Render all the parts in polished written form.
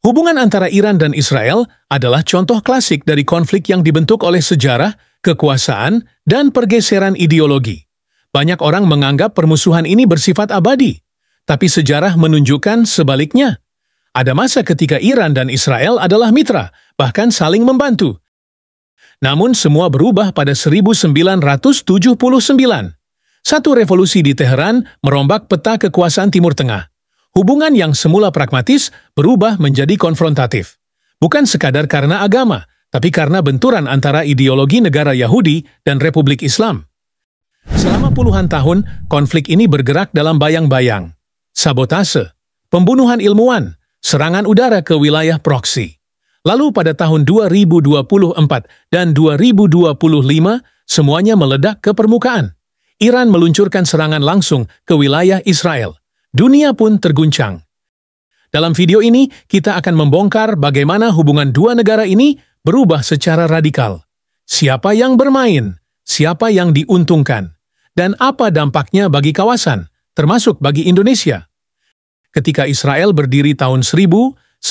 Hubungan antara Iran dan Israel adalah contoh klasik dari konflik yang dibentuk oleh sejarah, kekuasaan, dan pergeseran ideologi. Banyak orang menganggap permusuhan ini bersifat abadi, tapi sejarah menunjukkan sebaliknya. Ada masa ketika Iran dan Israel adalah mitra, bahkan saling membantu. Namun semua berubah pada 1979. Satu revolusi di Teheran merombak peta kekuasaan Timur Tengah. Hubungan yang semula pragmatis berubah menjadi konfrontatif. Bukan sekadar karena agama, tapi karena benturan antara ideologi negara Yahudi dan Republik Islam. Selama puluhan tahun, konflik ini bergerak dalam bayang-bayang. Sabotase, pembunuhan ilmuwan, serangan udara ke wilayah proksi. Lalu pada tahun 2024 dan 2025, semuanya meledak ke permukaan. Iran meluncurkan serangan langsung ke wilayah Israel. Dunia pun terguncang. Dalam video ini, kita akan membongkar bagaimana hubungan dua negara ini berubah secara radikal. Siapa yang bermain, siapa yang diuntungkan, dan apa dampaknya bagi kawasan, termasuk bagi Indonesia. Ketika Israel berdiri tahun 1948,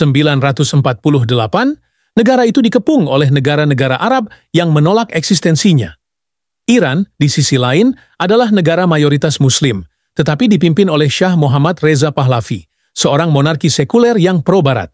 negara itu dikepung oleh negara-negara Arab yang menolak eksistensinya. Iran, di sisi lain, adalah negara mayoritas Muslim, tetapi dipimpin oleh Shah Muhammad Reza Pahlavi, seorang monarki sekuler yang pro-Barat.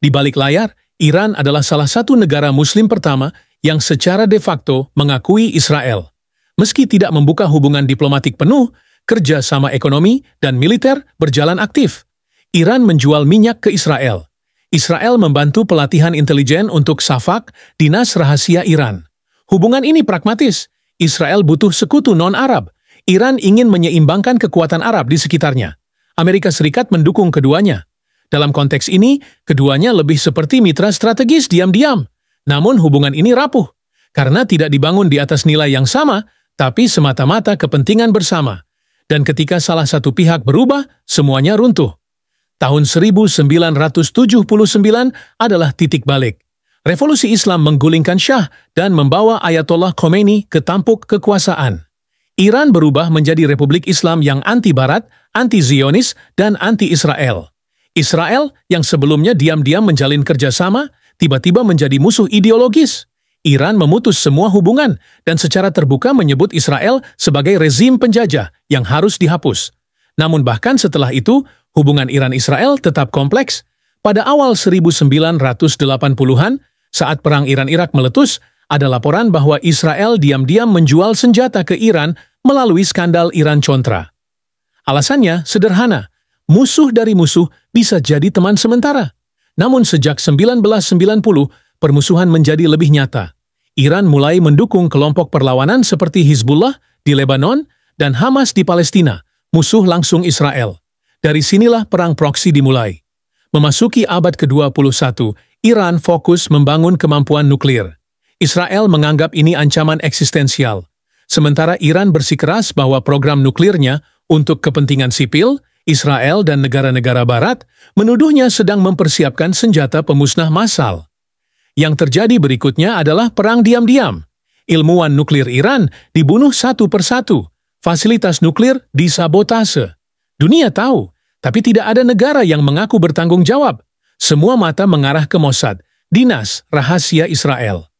Di balik layar, Iran adalah salah satu negara Muslim pertama yang secara de facto mengakui Israel. Meski tidak membuka hubungan diplomatik penuh, kerjasama ekonomi dan militer berjalan aktif. Iran menjual minyak ke Israel. Israel membantu pelatihan intelijen untuk Safak, dinas rahasia Iran. Hubungan ini pragmatis. Israel butuh sekutu non-Arab. Iran ingin menyeimbangkan kekuatan Arab di sekitarnya. Amerika Serikat mendukung keduanya. Dalam konteks ini, keduanya lebih seperti mitra strategis diam-diam. Namun hubungan ini rapuh, karena tidak dibangun di atas nilai yang sama, tapi semata-mata kepentingan bersama. Dan ketika salah satu pihak berubah, semuanya runtuh. Tahun 1979 adalah titik balik. Revolusi Islam menggulingkan Shah dan membawa Ayatollah Khomeini ke tampuk kekuasaan. Iran berubah menjadi Republik Islam yang anti-Barat, anti-Zionis, dan anti-Israel. Israel, yang sebelumnya diam-diam menjalin kerjasama, tiba-tiba menjadi musuh ideologis. Iran memutus semua hubungan dan secara terbuka menyebut Israel sebagai rezim penjajah yang harus dihapus. Namun bahkan setelah itu, hubungan Iran-Israel tetap kompleks. Pada awal 1980-an, saat perang Iran-Irak meletus, ada laporan bahwa Israel diam-diam menjual senjata ke Iran melalui skandal Iran-Contra. Alasannya sederhana, musuh dari musuh bisa jadi teman sementara. Namun sejak 1990, permusuhan menjadi lebih nyata. Iran mulai mendukung kelompok perlawanan seperti Hizbullah di Lebanon dan Hamas di Palestina, musuh langsung Israel. Dari sinilah perang proksi dimulai. Memasuki abad ke-21, Iran fokus membangun kemampuan nuklir. Israel menganggap ini ancaman eksistensial. Sementara Iran bersikeras bahwa program nuklirnya untuk kepentingan sipil, Israel dan negara-negara Barat menuduhnya sedang mempersiapkan senjata pemusnah massal. Yang terjadi berikutnya adalah perang diam-diam. Ilmuwan nuklir Iran dibunuh satu persatu. Fasilitas nuklir disabotase. Dunia tahu, tapi tidak ada negara yang mengaku bertanggung jawab. Semua mata mengarah ke Mossad, dinas rahasia Israel.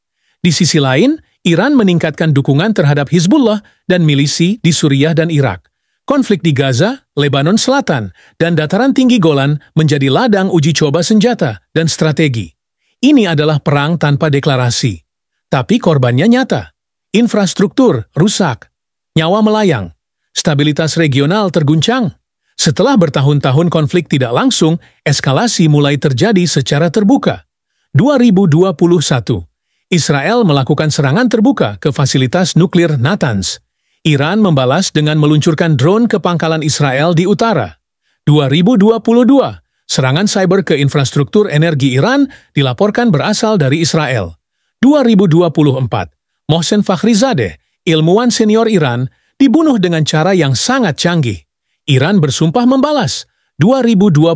Di sisi lain, Iran meningkatkan dukungan terhadap Hizbullah dan milisi di Suriah dan Irak. Konflik di Gaza, Lebanon Selatan, dan dataran tinggi Golan menjadi ladang uji coba senjata dan strategi. Ini adalah perang tanpa deklarasi. Tapi korbannya nyata. Infrastruktur rusak, nyawa melayang, stabilitas regional terguncang. Setelah bertahun-tahun konflik tidak langsung, eskalasi mulai terjadi secara terbuka. 2021. Israel melakukan serangan terbuka ke fasilitas nuklir Natanz. Iran membalas dengan meluncurkan drone ke pangkalan Israel di utara. 2022, serangan cyber ke infrastruktur energi Iran dilaporkan berasal dari Israel. 2024, Mohsen Fakhrizadeh, ilmuwan senior Iran, dibunuh dengan cara yang sangat canggih. Iran bersumpah membalas. 2025,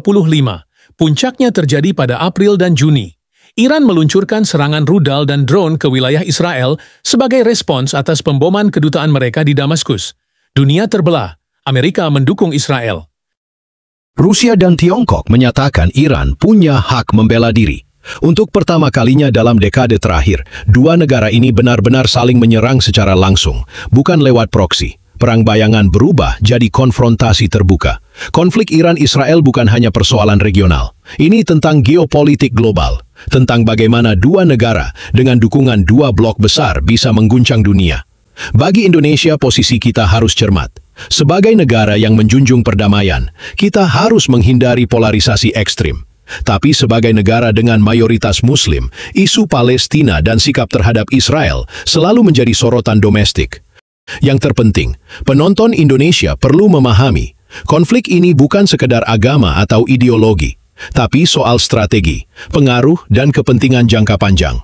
puncaknya terjadi pada April dan Juni. Iran meluncurkan serangan rudal dan drone ke wilayah Israel sebagai respons atas pemboman kedutaan mereka di Damaskus. Dunia terbelah, Amerika mendukung Israel. Rusia dan Tiongkok menyatakan Iran punya hak membela diri. Untuk pertama kalinya dalam dekade terakhir, dua negara ini benar-benar saling menyerang secara langsung, bukan lewat proksi. Perang bayangan berubah jadi konfrontasi terbuka. Konflik Iran-Israel bukan hanya persoalan regional. Ini tentang geopolitik global, tentang bagaimana dua negara dengan dukungan dua blok besar bisa mengguncang dunia. Bagi Indonesia, posisi kita harus cermat. Sebagai negara yang menjunjung perdamaian, kita harus menghindari polarisasi ekstrim. Tapi sebagai negara dengan mayoritas Muslim, isu Palestina dan sikap terhadap Israel selalu menjadi sorotan domestik. Yang terpenting, penonton Indonesia perlu memahami, konflik ini bukan sekedar agama atau ideologi, tapi soal strategi, pengaruh, dan kepentingan jangka panjang.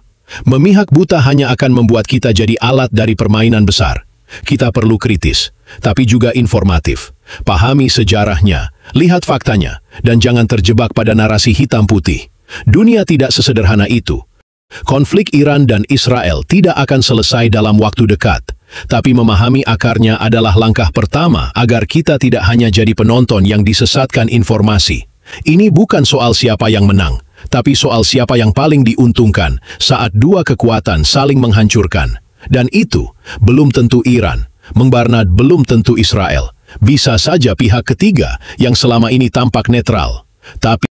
Memihak buta hanya akan membuat kita jadi alat dari permainan besar. Kita perlu kritis, tapi juga informatif. Pahami sejarahnya, lihat faktanya, dan jangan terjebak pada narasi hitam putih. Dunia tidak sesederhana itu. Konflik Iran dan Israel tidak akan selesai dalam waktu dekat, tapi memahami akarnya adalah langkah pertama agar kita tidak hanya jadi penonton yang disesatkan informasi. Ini bukan soal siapa yang menang, tapi soal siapa yang paling diuntungkan saat dua kekuatan saling menghancurkan. Dan itu belum tentu Iran, Barnard belum tentu Israel. Bisa saja pihak ketiga yang selama ini tampak netral. Tapi